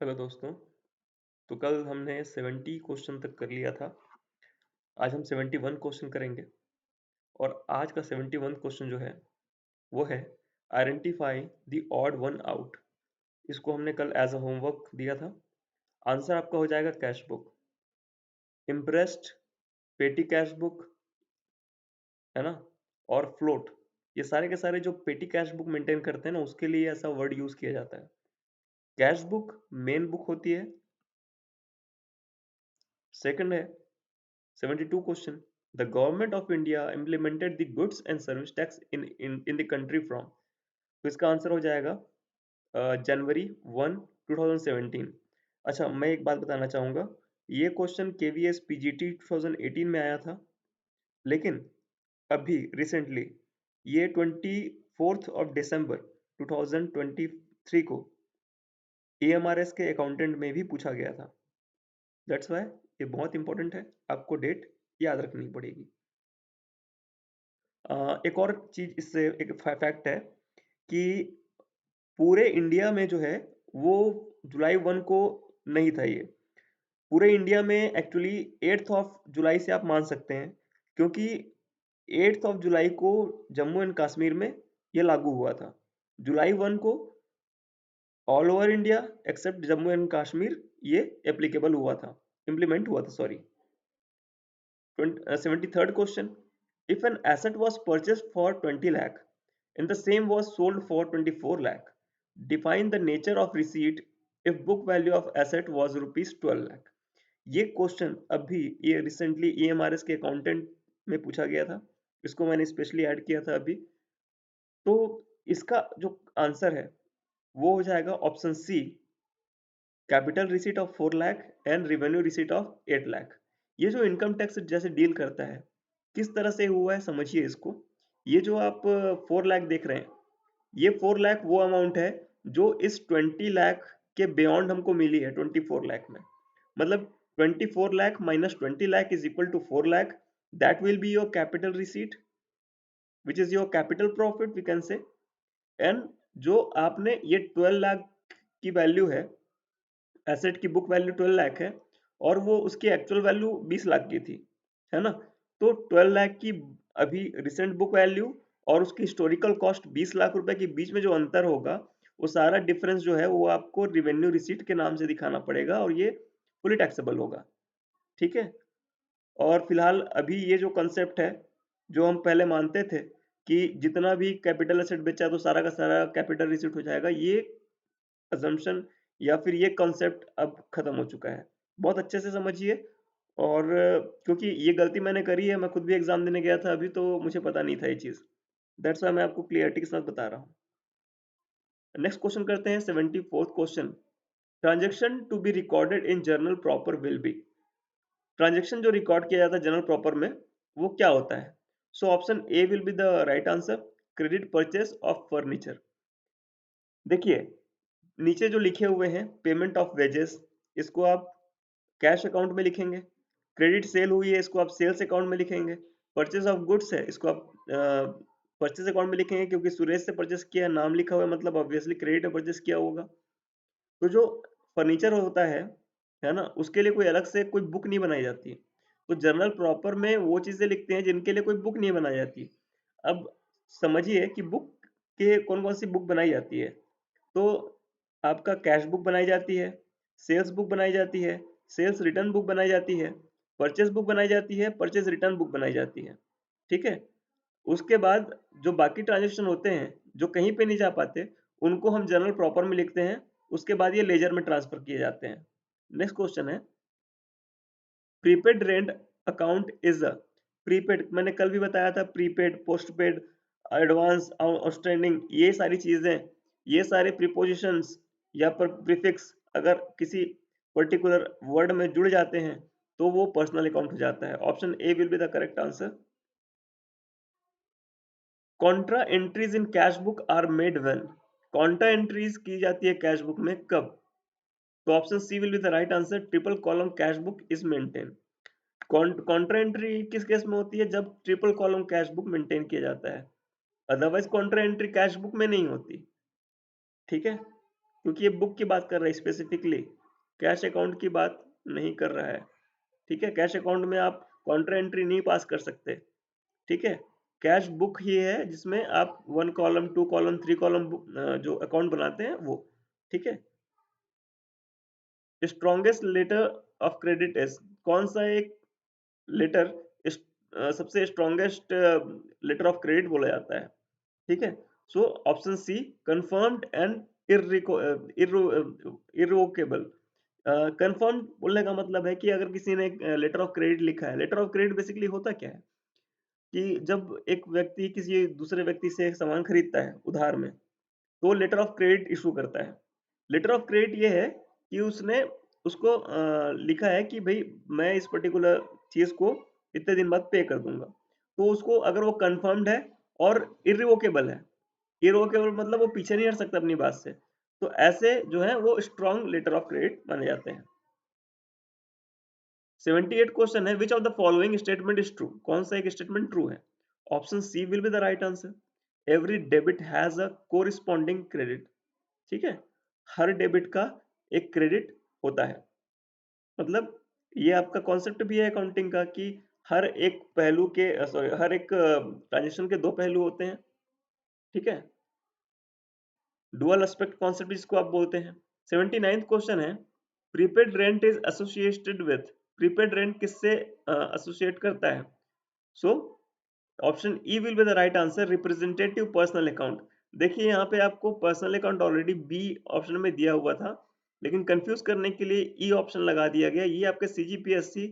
Hello दोस्तों। तो कल हमने 70 क्वेश्चन तक कर लिया था। आज हम 71 क्वेश्चन करेंगे और आज का 71 क्वेश्चन जो है वो है identify the odd one out. इसको हमने कल एज अ होमवर्क दिया था। आंसर आपका हो जाएगा कैश बुक, इम्प्रेस्ड, पेटी कैश बुक, है ना, और फ्लोट। ये सारे के सारे जो पेटी कैश बुक मेंटेन करते हैं ना, उसके लिए ऐसा वर्ड यूज किया जाता है। कैश बुक मेन बुक होती है। सेकंड है 72 question, the government of India implemented the goods and service tax in the country from. तो इसका आंसर हो जाएगा जनवरी 1 2017। अच्छा, मैं एक बात बताना चाहूँगा, ये क्वेश्चन केवीएस पीजीटी 2018 में आया था, लेकिन अभी रिसेंटली ये 24 दिसंबर 2023 को एएमआरएस के अकाउंटेंट में भी पूछा गया था। दैट्स वाई ये बहुत इंपॉर्टेंट है, आपको डेट याद रखनी पड़ेगी। एक और चीज इससे एक फैक्ट है कि पूरे इंडिया में जो है वो जुलाई 1 को नहीं था ये। पूरे इंडिया में एक्चुअली 8 जुलाई से आप मान सकते हैं, क्योंकि 8 जुलाई को जम्मू एंड कश्मीर में ये लागू हुआ था। जुलाई 1 को all over India accept Jammu and Kashmir ये एप्लीकेबल हुआ था, इम्प्लीमेंट हुआ था, sorry. 73rd question, if an asset was purchased for 20 lakh and the same was sold for 24 lakh, define the nature of receipt if book value of asset was rupees 12 lakh। ये question अभी ये recently EMRS के accountant में पूछा गया था, इसको मैंने स्पेशली ऐड किया था अभी। तो इसका जो आंसर है वो हो जाएगा option C, capital receipt of 4 lakh and revenue receipt of 8 lakh. ये जो इनकम टैक्स जैसे डील करता है, किस तरह से हुआ है समझिए इसको। ये जो आप 4 लाख देख रहे हैं, ये 4 लाख वो अमाउंट है जो इस 20 लाख के बियॉन्ड हमको मिली है 24 लाख में। मतलब 24 lakh minus 20 lakh is equal to 4 lakh. That will be your capital receipt which is your capital profit we can say. And जो आपने ये 12 लाख की वैल्यू है, एसेट की बुक वैल्यू 12 लाख है और वो उसकी एक्चुअल वैल्यू 20 लाख की थी, है ना। तो 12 लाख की अभी रिसेंट बुक वैल्यू और उसकी हिस्टोरिकल कॉस्ट 20 लाख रुपए के बीच में जो अंतर होगा, वो सारा डिफरेंस जो है वो आपको रिवेन्यू रिसीट के नाम से दिखाना पड़ेगा और ये फुली टैक्सेबल होगा। ठीक है। और फिलहाल अभी ये जो कंसेप्ट है, जो हम पहले मानते थे कि जितना भी कैपिटल एसेट बेचा तो सारा का सारा कैपिटल रिसीट हो जाएगा, ये अजम्पशन या फिर ये कॉन्सेप्ट अब खत्म हो चुका है। बहुत अच्छे से समझिए। और क्योंकि ये गलती मैंने करी है, मैं खुद भी एग्जाम देने गया था अभी, तो मुझे पता नहीं था ये चीज। दैट्स वाई मैं आपको क्लियरिटी के साथ बता रहा हूँ। नेक्स्ट क्वेश्चन करते हैं 74th question, transaction to be recorded in journal proper will be. Transaction जो रिकॉर्ड किया जाता है जनरल प्रॉपर में, वो क्या होता है? So option A will be the right answer, credit purchase of furniture. देखिए, नीचे जो लिखे हुए हैं पेमेंट ऑफ वेजेस, इसको आप कैश अकाउंट में लिखेंगे। क्रेडिट सेल हुई है, इसको आप सेल्स अकाउंट में लिखेंगे। परचेज ऑफ गुड्स है, इसको आप परचेज अकाउंट में लिखेंगे, क्योंकि सुरेश से परचेस किया, नाम लिखा हुआ है, मतलब ऑब्वियसली क्रेडिट परचेस किया होगा। तो जो फर्नीचर होता है ना, उसके लिए कोई अलग से कोई बुक नहीं बनाई जाती। तो जर्नल प्रॉपर में वो चीजें लिखते हैं जिनके लिए कोई बुक नहीं बनाई जाती। अब समझिए कि बुक के कौन कौन सी बुक बनाई जाती है। तो आपका कैश बुक बनाई जाती है, सेल्स बुक बनाई जाती है, सेल्स रिटर्न बुक बनाई जाती है, परचेस बुक बनाई जाती है, परचेस रिटर्न बुक बनाई जाती है। ठीक है। उसके बाद जो बाकी ट्रांजेक्शन होते हैं जो कहीं पे नहीं जा पाते, उनको हम जर्नल प्रॉपर में लिखते हैं। उसके बाद ये लेजर में ट्रांसफर किए जाते हैं। नेक्स्ट क्वेश्चन है, prepaid rent account is a. Prepaid मैंने कल भी बताया था, प्रीपेड, पोस्टपेड, एडवांस, आउटस्टैंडिंग, ये सारी चीजें, ये सारे प्रीपोजिशंस या पर प्रीफिक्स अगर किसी पर्टिकुलर वर्ड में जुड़ जाते हैं तो वो पर्सनल अकाउंट हो जाता है। Option A will be the correct answer. Contra entries in cash book are made when. Contra entries की जाती है कैश बुक में कब? तो option C will be the right answer, triple column cash book is maintain. Contra entry किस case में होती है? जब triple column cash book maintain किया जाता है। Otherwise contra entry cash book में नहीं होती। ठीक है। क्योंकि ये बुक की बात कर रहा है स्पेसिफिकली, कैश अकाउंट की बात नहीं कर रहा है। ठीक है, कैश अकाउंट में आप काउंटर एंट्री नहीं पास कर सकते। ठीक है, कैश बुक ही है जिसमें आप 1 कॉलम 2 कॉलम 3 कॉलम जो अकाउंट बनाते हैं वो। ठीक है, strongest letter of credit is, कौन सा एक लेटर सबसे स्ट्रॉन्गेस्ट लेटर ऑफ क्रेडिट बोला जाता है। ठीक है, so option C confirmed and irrevocable. Confirm बोलने का मतलब है कि अगर किसी ने लेटर ऑफ क्रेडिट लिखा है, लेटर ऑफ क्रेडिट बेसिकली होता क्या है कि जब एक व्यक्ति किसी दूसरे व्यक्ति से एक सामान खरीदता है उधार में, तो लेटर ऑफ क्रेडिट इशू करता है। लेटर ऑफ क्रेडिट ये है कि उसने उसको लिखा है कि भई मैं इस पर्टिकुलर चीज़ को इतने दिन बाद पे कर दूँगा। तो उसको अगर वो कन्फर्म्ड है और इर्रिवोकेबल है, इर्रिवोकेबल मतलब वो पीछे नहीं हट सकता अपनी बात से। तो ऐसे जो है वो स्ट्रॉन्ग लेटर ऑफ क्रेडिट माने जाते हैं। 78 क्वेश्चन है, which of the following statement is true? कौन सा एक स्टेटमेंट ट्रू है? Option C will be the right answer. Every debit has a corresponding credit. ठीक है, हर डेबिट का एक क्रेडिट होता है। मतलब ये आपका कॉन्सेप्ट भी है अकाउंटिंग का कि हर एक पहलू के सॉरी हर एक ट्रांजेक्शन के दो पहलू होते हैं। ठीक है, डुअल एस्पेक्ट कॉन्सेप्ट जिसको आप बोलते हैं। 79th क्वेश्चन है, prepaid rent is associated with, prepaid rent किससे एसोसिएट करता है? So option E will be the right answer, representative personal account. देखिए यहाँ पे आपको personal account already B option में दिया हुआ था, लेकिन कंफ्यूज करने के लिए ई ऑप्शन लगा दिया गया। ये आपके सीजीपीएससी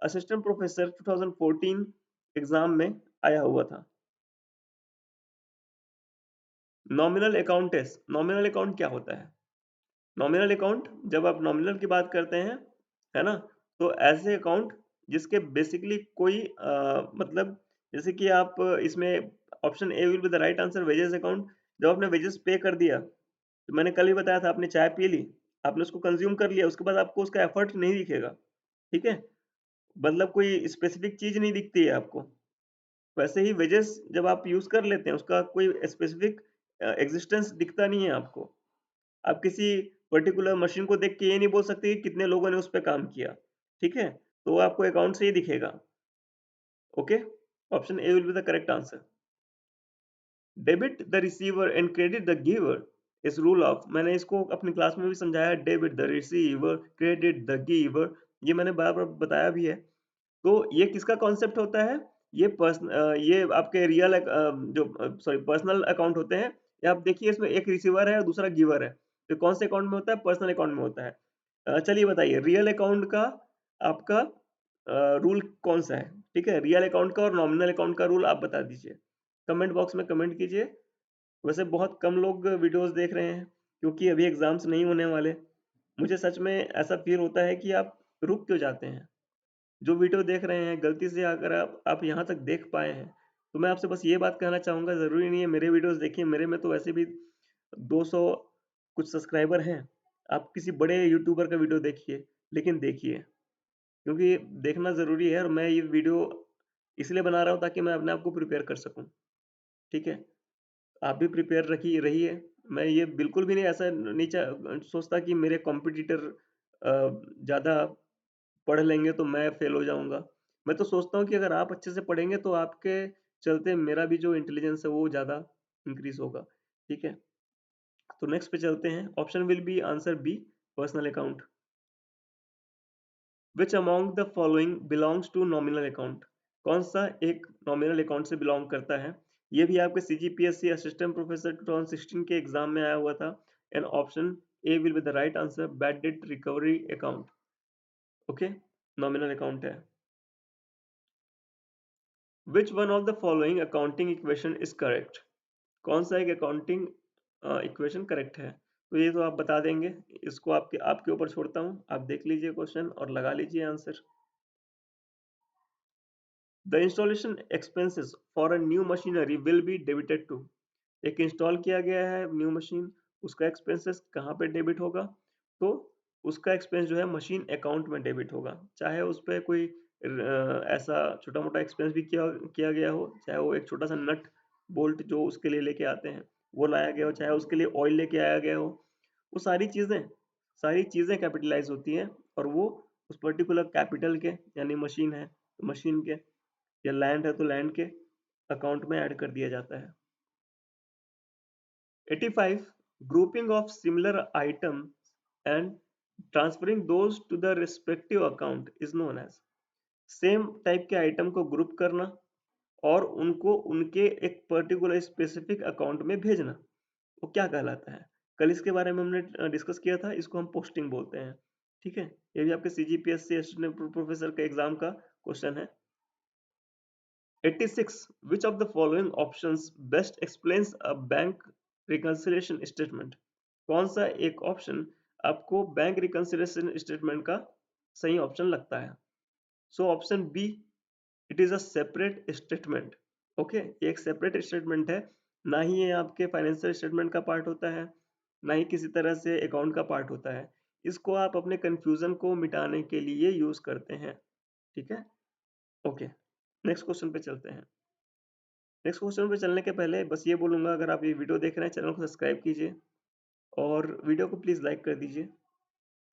असिस्टेंट प्रोफेसर 2014 एग्जाम में आया हुआ था। Nominal account test, nominal account क्या होता है? नॉमिनल अकाउंट जब आप नॉमिनल की बात करते हैं, है ना? तो ऐसे अकाउंट जिसके बेसिकली कोई मतलब जैसे कि आप इसमें option A will be the right answer, wages account. जब आपने वेजेस पे कर दिया, तो मैंने कल ही बताया था आपने चाय पी ली, आपने उसको कंज़्यूम कर लिया, उसके बाद आपको उसका एफर्ट नहीं दिखेगा, ठीक है? मतलब कोई स्पेसिफिक चीज़ नहीं दिखती है आपको। वैसे ही वेजेस जब आप यूज़ कर लेते हैं, उसका कोई स्पेसिफिक एक्जिस्टेंस दिखता नहीं है आपको। आप किसी पर्टिकुलर मशीन को देख के ये नहीं बोल सकते कि कितने लोगों ने उस पे काम किया, ठीक है? तो वो आपको अकाउंट से ही दिखेगा, okay? Option A will be the correct answer. Debit the receiver and credit the giver इस रूल ऑफ, मैंने इसको अपनी क्लास में भी समझाया, debit the receiver, credit the giver, ये मैंने बार-बार बताया भी है। तो ये किसका कॉन्सेप्ट होता है? ये आपके सॉरी पर्सनल अकाउंट होते हैं। ये आप देखिए इसमें एक रिसीवर है और दूसरा गिवर है। तो कौन से अकाउंट में होता है? पर्सनल अकाउंट में होता है। चलिए बताइए रियल अकाउंट का आपका रूल कौन-सा है? ठीक है? रियल अकाउंट का और नॉमिनल अकाउंट का रूल आप बता दीजिए। कमेंट बॉक्स में कमेंट कीजिए। वैसे बहुत कम लोग वीडियोज़ देख रहे हैं क्योंकि अभी एग्ज़ाम्स नहीं होने वाले। मुझे सच में ऐसा फ़ील होता है कि आप रुक क्यों जाते हैं? जो वीडियो देख रहे हैं गलती से अगर आप यहाँ तक देख पाए हैं, तो मैं आपसे बस ये बात कहना चाहूँगा, ज़रूरी नहीं है मेरे वीडियोज़ देखिए, मेरे में तो वैसे भी 200 कुछ सब्सक्राइबर हैं। आप किसी बड़े यूट्यूबर का वीडियो देखिए, लेकिन देखिए, क्योंकि देखना ज़रूरी है और मैं ये वीडियो इसलिए बना रहा हूँ ताकि मैं अपने आप को प्रिपेयर कर सकूँ, ठीक है? आप भी प्रिपेयर रखिए रहिए। मैं ये बिल्कुल भी नहीं ऐसा नहीं सोचता कि मेरे कॉम्पिटिटर ज़्यादा पढ़ लेंगे तो मैं फेल हो जाऊँगा। मैं तो सोचता हूँ कि अगर आप अच्छे से पढ़ेंगे तो आपके चलते मेरा भी जो इंटेलिजेंस है वो ज़्यादा इंक्रीज़ होगा। ठीक है? तो नेक्स्ट पे चलते हैं। Option will be answer B, personal account. Which among the following belongs to nominal account? कौन-सा एक नॉमिनल अकाउंट से बिलॉन्ग करता है? ये भी आपके सीजीपीएससी असिस्टेंट प्रोफेसर 2016 के एग्ज़ाम में आया हुआ था and option A will be the right answer, bad debt recovery account. Okay? Nominal account है। Which one of the following accounting equation is correct? कौन सा एक अकाउंटिंग इक्वेशन करेक्ट है? तो ये तो आप बता देंगे। इसको आपके आपके ऊपर छोड़ता हूँ। आप देख लीजिए क्वेश्चन और लगा लीजिए answer. The installation expenses for a new machinery will be debited to। एक इंस्टॉल किया गया है न्यू मशीन, उसका एक्सपेंसेस कहाँ पे डेबिट होगा? तो उसका एक्सपेंस जो है मशीन अकाउंट में डेबिट होगा। चाहे उस पे कोई ऐसा छोटा-मोटा एक्सपेंस भी किया गया हो, चाहे वो एक छोटा-सा नट बोल्ट जो उसके लिए लेके आते हैं, वो लाया गया हो, चाहे उसके लिए ऑयल लेके आया गया हो, वो सारी चीजें कैपिटलाइज होती हैं और वो उस पर्टिकुलर कैपिटल के, यानी मशीन है तो मशीन के, या लैंड है तो लैंड के अकाउंट में ऐड कर दिया जाता है। 85 grouping of similar items and transferring those to the respective account is known as। Same type के आइटम को ग्रुप करना और उनको उनके एक पर्टिकुलर स्पेसिफिक अकाउंट में भेजना, वो क्या कहलाता है? कल इसके बारे में हमने डिस्कस किया था, इसको हम पोस्टिंग बोलते हैं। ठीक है, ये भी आपके सीजीपीएससी असिस्टेंट प्रोफेसर के एग्जाम का क्वेश्चन है। 86 which of the following options best explains a bank reconciliation statement? कौन सा एक ऑप्शन आपको बैंक रिकंसिलिएशन स्टेटमेंट का सही ऑप्शन लगता है? So option B, it is a separate statement. Okay, ये एक सेपरेट स्टेटमेंट है, ना ही ये आपके फाइनेंशियल स्टेटमेंट का पार्ट होता है, ना ही किसी तरह से अकाउंट का पार्ट होता है। इसको आप अपने कंफ्यूजन को मिटाने के लिए यूज करते हैं। ठीक है, ओके, नेक्स्ट क्वेश्चन पे चलते हैं। नेक्स्ट क्वेश्चन पे चलने के पहले बस ये बोलूंगा, अगर आप ये वीडियो देख रहे हैं चैनल को सब्सक्राइब कीजिए और वीडियो को प्लीज लाइक कर दीजिए।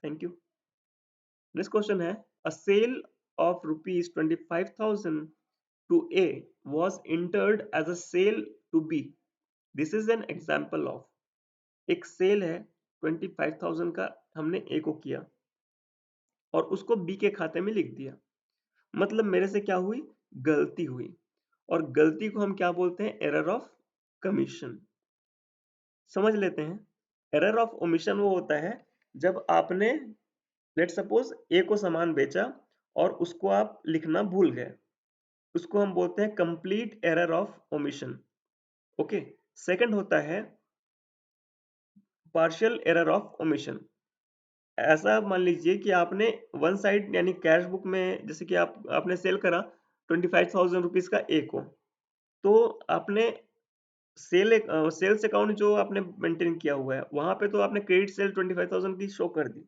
Thank you. नेक्स्ट क्वेश्चन है, a sale of rupees 25,000 to A was entered as a sale to B। This is an example of, एक सेल है 25,000 का, हमने A को किया और उसको B के खाते में लिख दिया। मतलब मेरे से क्या हुई? गलती हुई, और गलती को हम क्या बोलते हैं? Error of commission. समझ लेते हैं। एरर ऑफ ओमिशन वो होता है जब आपने लेट सपोज ए को सामान बेचा और उसको आप लिखना भूल गए, उसको हम बोलते हैं complete error of omission. Okay, second होता है पार्शियल एरर ऑफ ओमिशन। ऐसा मान लीजिए कि आपने वन साइड यानी कैश बुक में, जैसे कि आपने सेल करा 25,000 रुपीज का ए को, तो आपने सेल्स अकाउंट जो आपने मेंटेन किया हुआ है वहां पे तो आपने क्रेडिट सेल 25,000 की शो कर दी,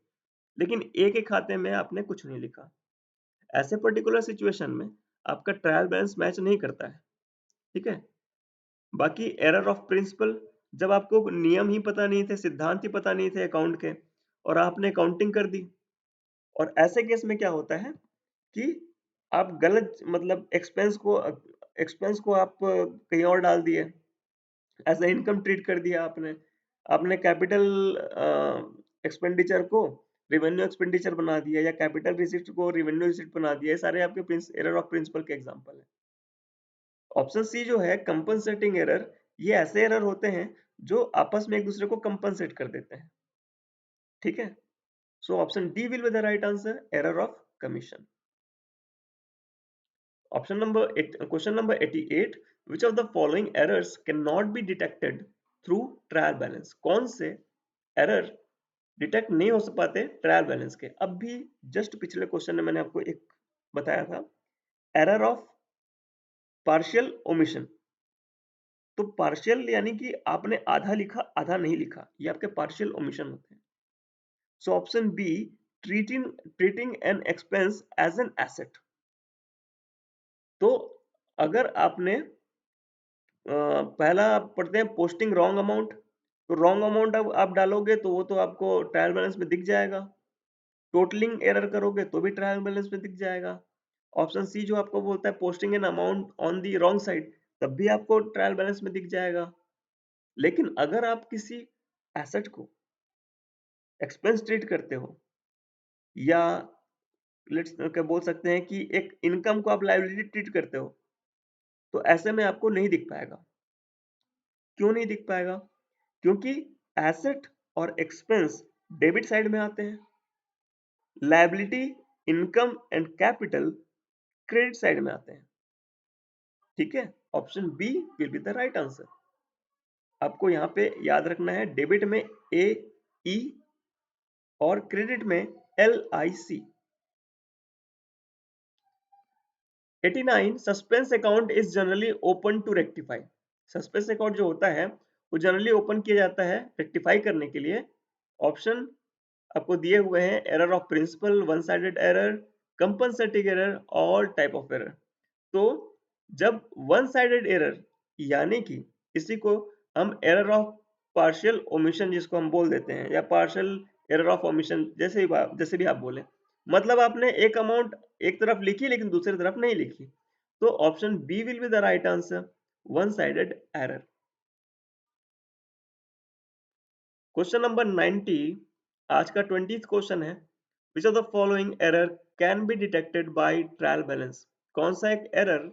लेकिन ए के खाते में आपने कुछ नहीं लिखा। ऐसे पर्टिकुलर सिचुएशन में आपका ट्रायल बैलेंस मैच नहीं करता है। ठीक है, बाकी एरर ऑफ प्रिंसिपल, जब आपको नियम ही पता नहीं थे, सिद्धांत ही पता नहीं थे अकाउंट के, और आपने अकाउंटिंग कर दी, और ऐसे केस में क्या होता है कि आप गलत, मतलब एक्सपेंस को आप कहीं और डाल दिए, एज ए इनकम ट्रीट कर दिया आपने। आपने कैपिटल एक्सपेंडिचर को रिवेन्यू एक्सपेंडिचर बना दिया, या कैपिटल रिसिप्ट को रिवेन्यू रिसिप्ट बना दिया। ये सारे आपके एरर ऑफ प्रिंसिपल के एग्जांपल है। ऑप्शन सी जो है कंपनसेटिंग एरर, ये ऐसे एरर होते हैं जो आपस में एक दूसरे को कंपनसेट कर देते हैं। ठीक है, so option D will be the right answer, error of commission. Question number 88, which of the following errors cannot be detected through trial balance? कौन से एरर डिटेक्ट नहीं हो पाते ट्रायल बैलेंस के? अब भी जस्ट पिछले क्वेश्चन में मैंने आपको एक बताया था, एरर ऑफ पार्शियल ओमिशन। तो पार्शियल यानी कि आपने आधा लिखा आधा नहीं लिखा, ये आपके पार्शियल ओमिशन होते हैं। So option B, treating an expense as an asset. तो अगर आपने पहला आप पढ़ते हैं पोस्टिंग रॉन्ग अमाउंट, तो रॉन्ग अमाउंट अब आप डालोगे तो वो तो आपको ट्रायल बैलेंस में दिख जाएगा। टोटलिंग एरर करोगे तो भी ट्रायल बैलेंस में दिख जाएगा। ऑप्शन सी जो आपको बोलता है posting an amount on the wrong side, तब भी आपको ट्रायल बैलेंस में दिख जाएगा। लेकिन अगर आप किसी एसेट को एक्सपेंस ट्रीट करते हो, या लेट्स क्या बोल सकते हैं कि एक इनकम को आप लायबिलिटी ट्रीट करते हो, तो ऐसे में आपको नहीं दिख पाएगा। क्यों नहीं दिख पाएगा? क्योंकि एसेट और एक्सपेंस डेबिट साइड में आते हैं, liability, income and capital credit side में आते हैं। ठीक है, option B will be the right answer. आपको यहाँ पे याद रखना है, डेबिट में ए ई और क्रेडिट में LIC। 89 suspense account is generally open to rectify. Suspense account जो होता है वो जनरली ओपन किया जाता है रेक्टिफाई करने के लिए। ऑप्शन आपको दिए हुए हैं, error of principle, one sided error, compensating error, all type of error. तो जब वन साइडेड एरर, यानी कि इसी को हम एरर ऑफ पार्शियल ओमिशन जिसको हम बोल देते हैं, या पार्शियल एरर ऑफ ओमिशन, जैसे भी आप बोले, मतलब आपने एक अमाउंट एक तरफ लिखी लेकिन दूसरी तरफ नहीं लिखी, तो option B will be the right answer, one sided error. Question number 90, आज का 20th क्वेश्चन है, which of the following error can be detected by trial balance? कौन सा एक एरर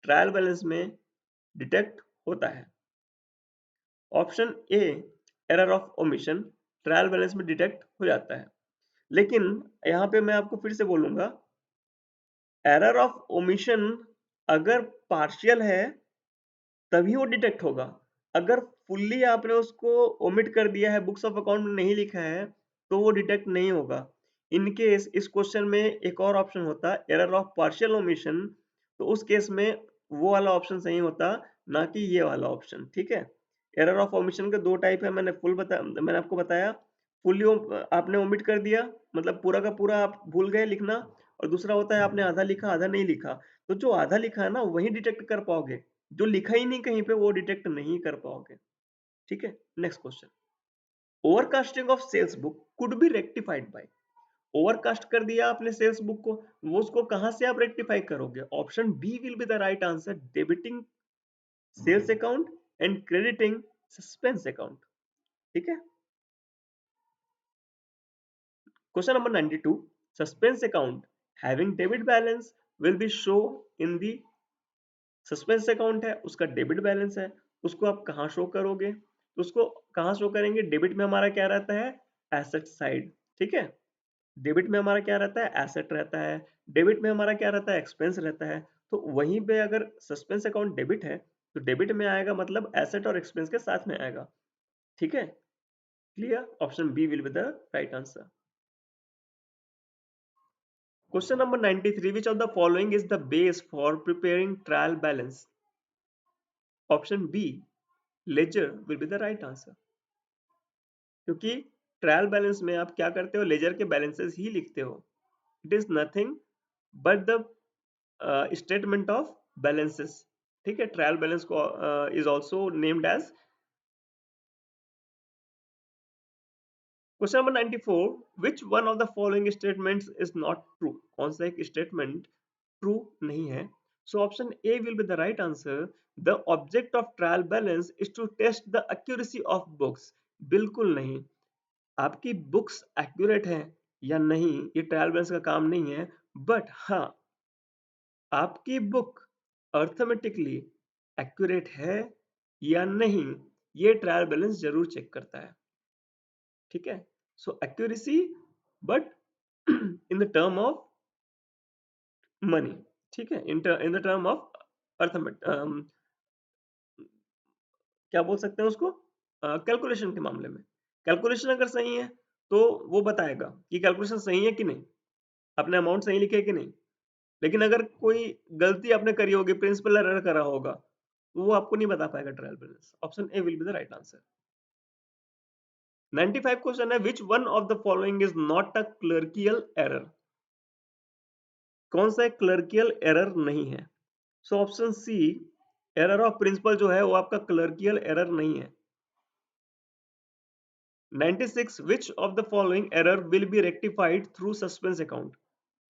ट्रायल बैलेंस में डिटेक्ट होता है? Option A, error of omission, trial balance में डिटेक्ट हो जाता है, लेकिन यहाँ पे मैं आपको फिर से बोलूंगा, एरर ऑफ ओमिशन अगर पार्शियल है तभी वो डिटेक्ट होगा। अगर फुल्ली आपने उसको ओमिट कर दिया है, बुक्स ऑफ अकाउंट में नहीं लिखा है, तो वो डिटेक्ट नहीं होगा। इन केस इस क्वेश्चन में एक और ऑप्शन होता एरर ऑफ पार्शियल ओमिशन, तो उस केस में वो वाला ऑप्शन सही होता, ना कि ये वाला ऑप्शन। ठीक है, एरर ऑफ ओमिशन के दो टाइप है, मैंने आपको बताया। फुल्ली आपने ओमिट कर दिया, मतलब पूरा का पूरा आप भूल गए लिखना, और दूसरा होता है आपने आधा लिखा आधा नहीं लिखा, तो जो आधा लिखा है ना वही डिटेक्ट कर पाओगे, जो लिखा ही नहीं कहीं पे वो डिटेक्ट नहीं कर पाओगे। ठीक है, next question, overcasting of sales book could be rectified by? Overcast कर दिया आपने सेल्स बुक को, वो उसको कहां से आप रेक्टिफाई करोगे? Option B will be the right answer, debiting sales account and crediting suspense account. ठीक है, question number 92, suspense account having debit balance will be show in the, suspense account है उसका डेबिट बैलेंस है, उसको आप कहाँ show करोगे? तो उसको कहाँ शो करेंगे? डेबिट में हमारा क्या रहता है? Asset side. ठीक है, डेबिट में हमारा क्या रहता है? एसेट रहता है। डेबिट में हमारा क्या रहता है? एक्सपेंस रहता है। तो वहीं पे अगर सस्पेंस अकाउंट डेबिट है, तो डेबिट में आएगा, मतलब एसेट और एक्सपेंस के साथ में आएगा। ठीक है, clear? Option B will be the right answer. Question number 93, which of the following is the base for preparing trial balance? Option B, ledger will be the right answer, क्योंकि trial balance में आप क्या करते हो? Laser के balances ही लिखते हो। It is nothing but the statement of balances. ठीक है, ट्रायल बैलेंस को is also named as. Question number 94, which one of the following statements is not true? कौन सा एक स्टेटमेंट ट्रू नहीं है? So option A will be the right answer, the object of trial balance is to test the accuracy of books. बिल्कुल नहीं, आपकी books accurate है या नहीं ये ट्रायल बैलेंस का काम नहीं है, बट हाँ, आपकी बुक अर्थमेटिकली एक्यूरेट है या नहीं ये ट्रायल बैलेंस जरूर चेक करता है। ठीक है, so accuracy, but in the term of money. ठीक है, in the term of arithmetic, क्या बोल सकते हैं उसको, कैलकुलेशन के मामले में। कैलकुलेशन अगर सही है तो वो बताएगा कि कैलकुलेशन सही है कि नहीं, आपने अमाउंट सही लिखे कि नहीं। लेकिन अगर कोई गलती आपने करी होगी, प्रिंसिपल एरर करा होगा, तो वो आपको नहीं बता पाएगा trial balance. Option A will be the right answer. 95 question है, which one of the following is not a clerical error? कौन सा एक क्लर्कियल एरर नहीं है? So option c, error of principle जो है वो आपका क्लर्कियल एरर नहीं है। 96, which of the following error will be rectified through suspense account?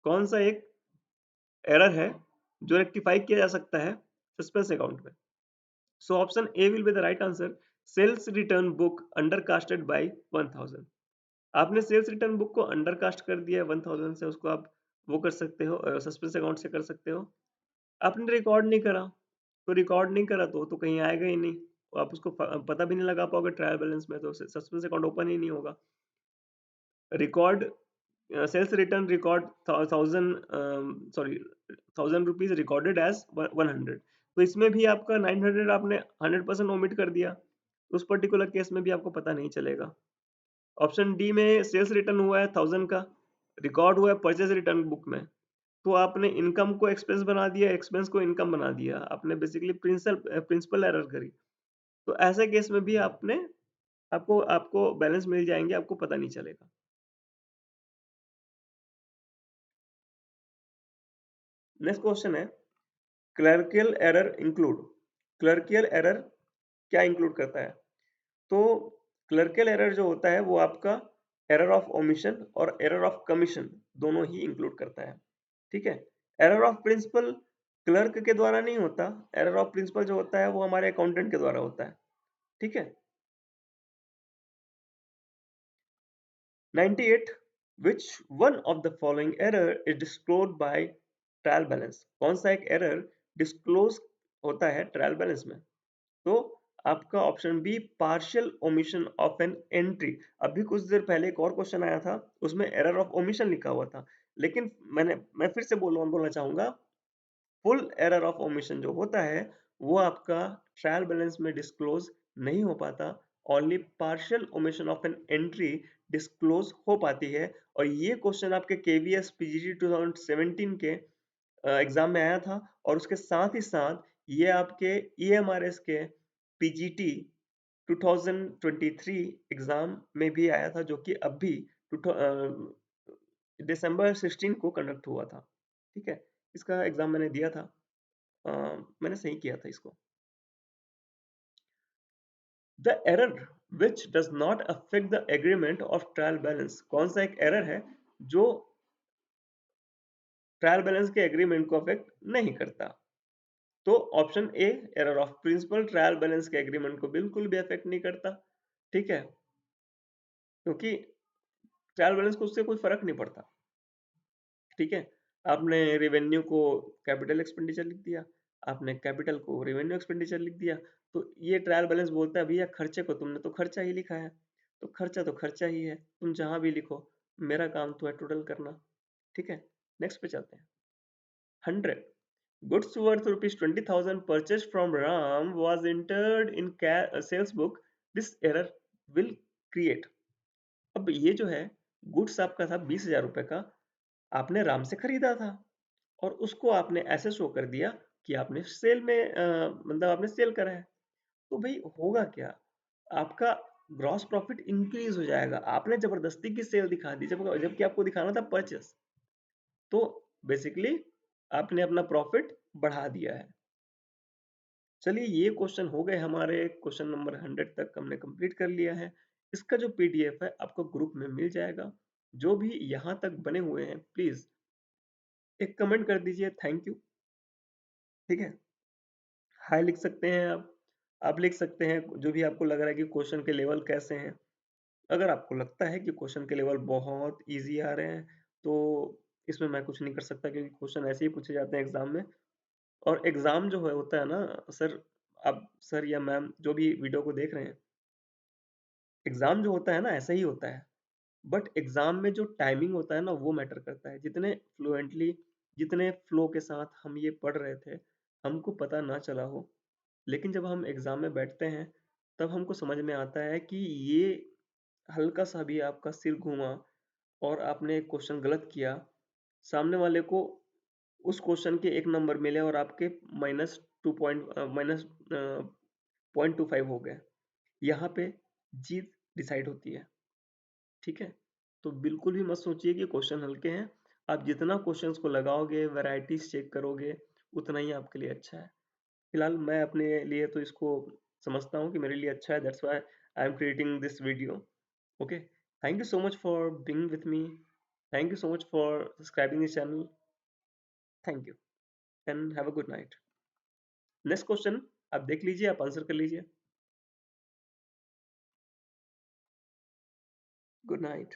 कौन सा एक एरर है जो रेक्टिफाई किया जा सकता है सस्पेंस अकाउंट में? So option A will be the right answer, sales return book under casted by 1000। आपने सेल्स रिटर्न बुक को अंडर कास्ट कर दिया है 1000 से, उसको आप वो कर सकते हो, सस्पेंस अकाउंट से कर सकते हो। आपने रिकॉर्ड नहीं करा, तो रिकॉर्ड नहीं करा तो कहीं आएगा ही नहीं, तो आप उसको पता भी नहीं लगा पाओगे ट्रायल बैलेंस में, तो सस्पेंस अकाउंट ओपन ही नहीं होगा। Record, sales return record 1000 rupees recorded as 100, तो इसमें भी आपका 900 आपने 100% ओमिट कर दिया, उस पर्टिकुलर केस में भी आपको पता नहीं चलेगा। ऑप्शन डी में सेल्स रिटर्न हुआ है 1000 का, रिकॉर्ड हुआ है परचेज रिटर्न बुक में, तो आपने इनकम को एक्सपेंस बना दिया, एक्सपेंस को इनकम बना दिया, आपने बेसिकली प्रिंसिपल एरर करी। तो ऐसे केस में भी आपने आपको आपको बैलेंस मिल जाएंगे, आपको पता नहीं चलेगा। नेक्स्ट क्वेश्चन है, clerical error include, clerical error क्या इंक्लूड करता है? तो क्लर्कल एरर जो होता है वो आपका एरर ऑफ ओमिशन और एरर ऑफ कमीशन दोनों ही इंक्लूड करता है। ठीक है। एरर ऑफ प्रिंसिपल क्लर्क के द्वारा नहीं होता, एरर ऑफ प्रिंसिपल जो होता है वो हमारे अकाउंटेंट के द्वारा होता है। ठीक है। 98 which one of the following error is disclosed by trial balance? कौन सा एक एरर डिस्क्लोज होता है ट्रायल बैलेंस में? तो आपका option B partial omission of an entry. अभी कुछ देर पहले एक और क्वेश्चन आया था, उसमें एरर ऑफ ओमिशन लिखा हुआ था, लेकिन मैं फिर से बोलना चाहूंगा, फुल एरर ऑफ ओमिशन जो होता है वो आपका ट्रायल बैलेंस में डिस्क्लोज नहीं हो पाता, only partial omission of an entry disclose हो पाती है। और ये क्वेश्चन आपके केवीएस पीजीटी 2017 के एग्जाम में आया था, और उसके साथ ही साथ ये आपके ईएमआरएस के पीजीटी 2023 एग्जाम में भी आया था, जो कि अभी दिसंबर 16 को कंडक्ट हुआ था। ठीक है। इसका एग्जाम मैंने दिया था, अ, मैंने सही किया था इसको। The error which does not affect the agreement of trial balance? कौन सा एक एरर है जो ट्रायल बैलेंस के एग्रीमेंट को अफेक्ट नहीं करता? तो option A error of principle trial balance के एग्रीमेंट को बिल्कुल भी अफेक्ट नहीं करता। ठीक है। क्योंकि ट्रायल बैलेंस को उससे कोई फर्क नहीं पड़ता। ठीक है। आपने रेवेन्यू को कैपिटल एक्सपेंडिचर लिख दिया, आपने कैपिटल को रेवेन्यू एक्सपेंडिचर लिख दिया, तो ये ट्रायल बैलेंस बोलता है भैया खर्चे को तुमने तो खर्चा ही लिखा है, तो खर्चा ही है, तुम जहां भी लिखो, मेरा काम तो है टोटल करना। ठीक है। नेक्स्ट पे चलते हैं। 100 goods worth rupees 20,000 purchased from Ram was entered in sales book. This error will create. अब ये जो है, गुड्स आपका था 20,000 रुपए का, आपने राम से खरीदा था, और उसको आपने ऐसे शो कर दिया कि आपने सेल में मतलब आपने सेल करा है। तो भाई होगा क्या, आपका ग्रॉस प्रॉफिट इंक्रीज हो जाएगा, आपने जबरदस्ती की सेल दिखा दी जबकि आपको दिखाना था परचेस। तो बेसिकली आपने अपना प्रॉफिट बढ़ा दिया है। चलिए ये क्वेश्चन हो गए हमारे, क्वेश्चन नंबर 100 तक हमने कंप्लीट कर लिया है। इसका जो पीडीएफ है आपको ग्रुप में मिल जाएगा। जो भी यहाँ तक बने हुए हैं प्लीज एक कमेंट कर दीजिए, थैंक यू। ठीक है। हाय लिख सकते हैं आप लिख सकते हैं जो भी आपको लग रहा है कि क्वेश्चन के लेवल कैसे हैं। अगर आपको लगता है कि क्वेश्चन के लेवल बहुत इजी आ रहे हैं, तो इसमें मैं कुछ नहीं कर सकता, क्योंकि क्वेश्चन ऐसे ही पूछे जाते हैं एग्जाम में। और एग्जाम जो है होता है ना सर, आप सर या मैम जो भी वीडियो को देख रहे हैं, एग्जाम जो होता है ना ऐसा ही होता है, बट एग्जाम में जो टाइमिंग होता है ना वो मैटर करता है। जितने फ्लुएंटली, जितने फ्लो के साथ हम ये पढ़ रहे थे, हमको पता ना चला हो, लेकिन जब हम एग्जाम में बैठते हैं तब हमको समझ में आता है कि ये हल्का सा भी आपका सिर घूमा और आपने एक क्वेश्चन गलत किया, सामने वाले को उस क्वेश्चन के 1 नंबर मिले और आपके -2.25 हो गए। यहाँ पे जीत डिसाइड होती है। ठीक है। तो बिल्कुल भी मत सोचिए कि क्वेश्चन हल्के हैं। आप जितना क्वेश्चंस को लगाओगे, वैरायटीज चेक करोगे, उतना ही आपके लिए अच्छा है। फिलहाल मैं अपने लिए तो इसको समझता हूँ कि मेरे लिए अच्छा है, that's why I am creating this video. Okay. Thank you so much for being with me, thank you so much for subscribing this channel. Thank you and have a good night. Next question आप देख लीजिए, आप answer कर लीजिए। Good night.